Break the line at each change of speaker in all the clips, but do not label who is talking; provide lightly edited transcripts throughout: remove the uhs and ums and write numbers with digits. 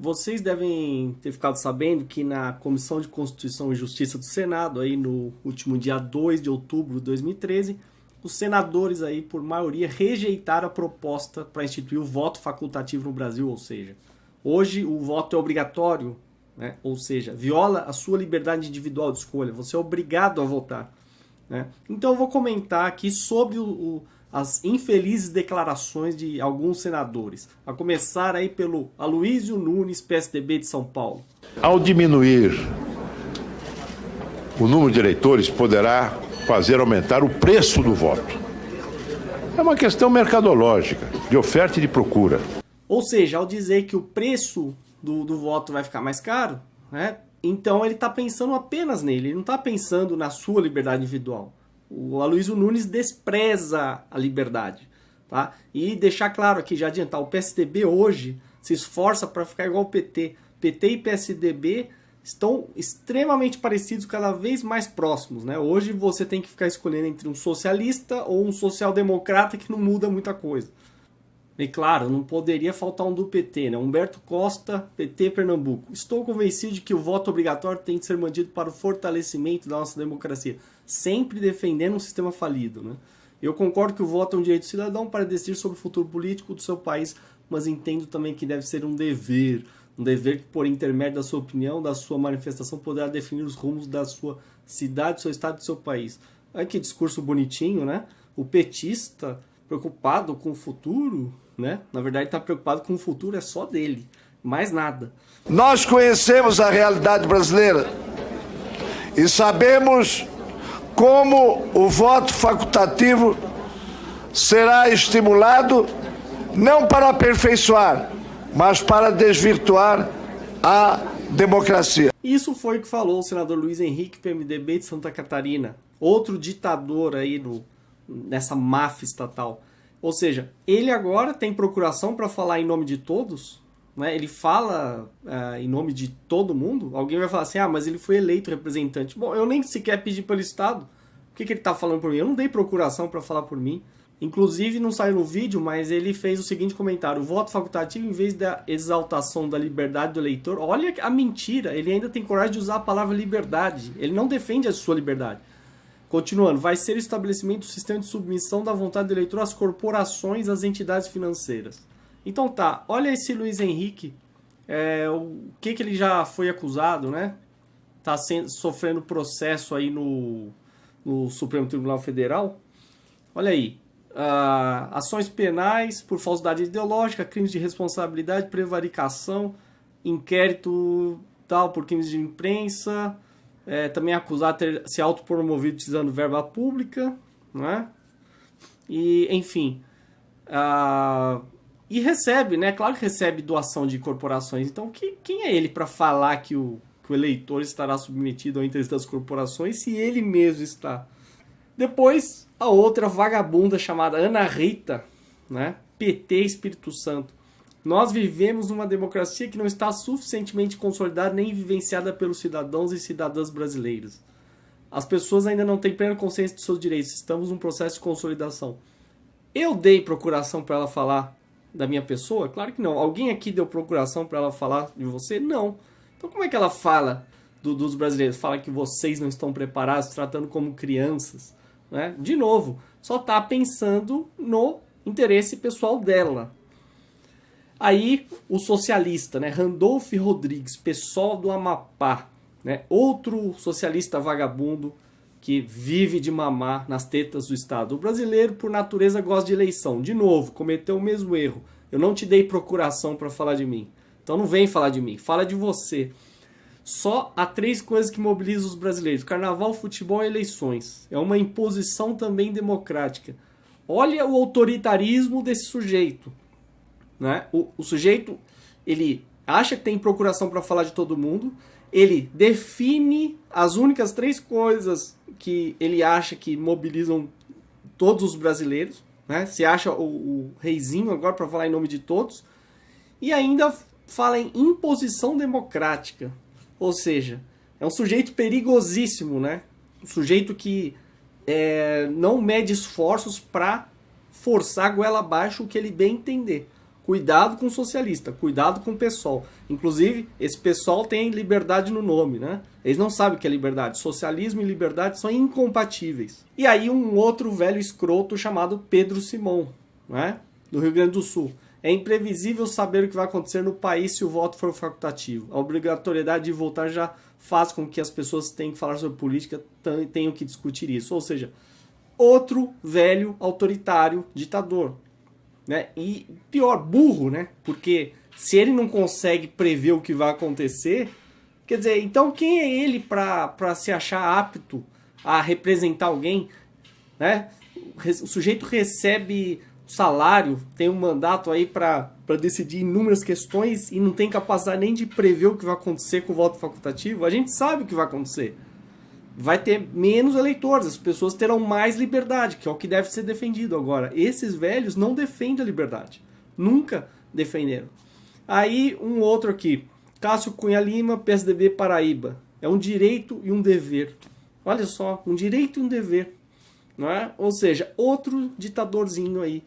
Vocês devem ter ficado sabendo que na Comissão de Constituição e Justiça do Senado, aí no último dia 2 de outubro de 2013, os senadores aí, por maioria, rejeitaram a proposta para instituir o voto facultativo no Brasil, ou seja, hoje o voto é obrigatório, né? Ou seja, viola a sua liberdade individual de escolha, você é obrigado a votar, né? Então eu vou comentar aqui sobre as infelizes declarações de alguns senadores, a começar aí pelo Aloysio Nunes, PSDB de São Paulo.
Ao diminuir o número de eleitores, poderá fazer aumentar o preço do voto. É uma questão mercadológica, de oferta e de procura.
Ou seja, ao dizer que o preço do voto vai ficar mais caro, né, então ele está pensando apenas nele, ele não está pensando na sua liberdade individual. O Aloysio Nunes despreza a liberdade. Tá? E deixar claro aqui, já adiantar, o PSDB hoje se esforça para ficar igual ao PT. PT e PSDB estão extremamente parecidos, cada vez mais próximos, né? Hoje você tem que ficar escolhendo entre um socialista ou um social-democrata que não muda muita coisa. E claro, não poderia faltar um do PT, né? Humberto Costa, PT Pernambuco. Estou convencido de que o voto obrigatório tem de ser mantido para o fortalecimento da nossa democracia, sempre defendendo um sistema falido, né? Eu concordo que o voto é um direito cidadão para decidir sobre o futuro político do seu país, mas entendo também que deve ser um dever que, por intermédio da sua opinião, da sua manifestação, poderá definir os rumos da sua cidade, do seu estado, do seu país. Olha que discurso bonitinho, né? O petista preocupado com o futuro, né? Na verdade, está preocupado com o futuro é só dele, mais nada.
Nós conhecemos a realidade brasileira e sabemos como o voto facultativo será estimulado não para aperfeiçoar, mas para desvirtuar a democracia.
Isso foi o que falou o senador Luiz Henrique, PMDB de Santa Catarina, outro ditador aí nessa máfia estatal. Ou seja, ele agora tem procuração para falar em nome de todos, né? Ele fala em nome de todo mundo. Alguém vai falar assim, mas ele foi eleito representante. Bom, eu nem sequer pedi pelo Estado. O que ele está falando por mim? Eu não dei procuração para falar por mim. Inclusive, não saiu no vídeo, mas ele fez o seguinte comentário: o voto facultativo, em vez da exaltação da liberdade do eleitor, olha a mentira, ele ainda tem coragem de usar a palavra liberdade. Ele não defende a sua liberdade. Continuando, vai ser o estabelecimento do sistema de submissão da vontade do eleitor às corporações, às entidades financeiras. Então tá, olha esse Luiz Henrique, o que ele já foi acusado, né? Tá sofrendo processo aí no Supremo Tribunal Federal. Olha aí, ações penais por falsidade ideológica, crimes de responsabilidade, prevaricação, inquérito tal por crimes de imprensa, também acusado de ter se autopromovido utilizando verba pública, né? E, enfim, e recebe, né? Claro que recebe doação de corporações. Então, quem é ele para falar que o eleitor estará submetido ao interesse das corporações se ele mesmo está? Depois, a outra vagabunda chamada Ana Rita, né? PT Espírito Santo. Nós vivemos numa democracia que não está suficientemente consolidada nem vivenciada pelos cidadãos e cidadãs brasileiros. As pessoas ainda não têm plena consciência de seus direitos. Estamos num processo de consolidação. Eu dei procuração para ela falar da minha pessoa? Claro que não. Alguém aqui deu procuração para ela falar de você? Não. Então como é que ela fala dos brasileiros? Fala que vocês não estão preparados, tratando como crianças, né? De novo, só está pensando no interesse pessoal dela. Aí o socialista, né, Randolph Rodrigues, PSOL do Amapá, né, outro socialista vagabundo que vive de mamar nas tetas do Estado. O brasileiro, por natureza, gosta de eleição. De novo, cometeu o mesmo erro. Eu não te dei procuração para falar de mim. Então não vem falar de mim, fala de você. Só há 3 coisas que mobilizam os brasileiros: carnaval, futebol e eleições. É uma imposição também democrática. Olha o autoritarismo desse sujeito, né? O sujeito, ele acha que tem procuração para falar de todo mundo, ele define as únicas 3 coisas que ele acha que mobilizam todos os brasileiros, né? Se acha o reizinho agora para falar em nome de todos, e ainda fala em imposição democrática. Ou seja, é um sujeito perigosíssimo, né? Um sujeito que não mede esforços para forçar a goela abaixo o que ele bem entender. Cuidado com o socialista, cuidado com o PSOL. Inclusive, esse PSOL tem liberdade no nome, né? Eles não sabem o que é liberdade. Socialismo e liberdade são incompatíveis. E aí um outro velho escroto chamado Pedro Simão, né? Do Rio Grande do Sul. É imprevisível saber o que vai acontecer no país se o voto for facultativo. A obrigatoriedade de votar já faz com que as pessoas que têm que falar sobre política tenham que discutir isso. Ou seja, outro velho autoritário ditador. Né? E pior, burro, né? Porque se ele não consegue prever o que vai acontecer, quer dizer, então quem é ele para se achar apto a representar alguém? Né? O sujeito recebe salário, tem um mandato aí para decidir inúmeras questões e não tem capacidade nem de prever o que vai acontecer com o voto facultativo. A gente sabe o que vai acontecer. Vai ter menos eleitores, as pessoas terão mais liberdade, que é o que deve ser defendido agora. Esses velhos não defendem a liberdade. Nunca defenderam. Aí, um outro aqui. Cássio Cunha Lima, PSDB Paraíba. É um direito e um dever. Olha só, um direito e um dever. Não é? Ou seja, outro ditadorzinho aí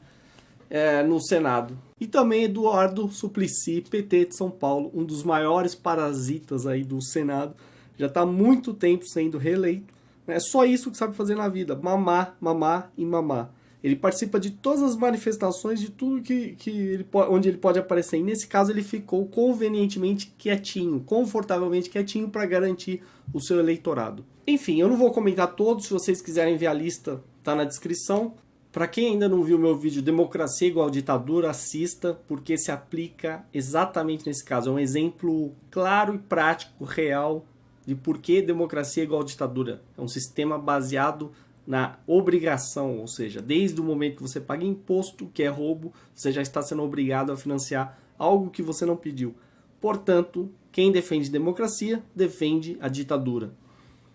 no Senado. E também Eduardo Suplicy, PT de São Paulo, um dos maiores parasitas aí do Senado. Já está há muito tempo sendo reeleito. É só isso que sabe fazer na vida. Mamar, mamar e mamar. Ele participa de todas as manifestações, de tudo onde ele pode aparecer. E nesse caso ele ficou convenientemente quietinho, confortavelmente quietinho para garantir o seu eleitorado. Enfim, eu não vou comentar todos. Se vocês quiserem ver a lista, está na descrição. Para quem ainda não viu meu vídeo Democracia igual ditadura, assista, porque se aplica exatamente nesse caso. É um exemplo claro e prático, real, de por que democracia é igual ditadura. É um sistema baseado na obrigação, ou seja, desde o momento que você paga imposto, que é roubo, você já está sendo obrigado a financiar algo que você não pediu. Portanto, quem defende democracia, defende a ditadura.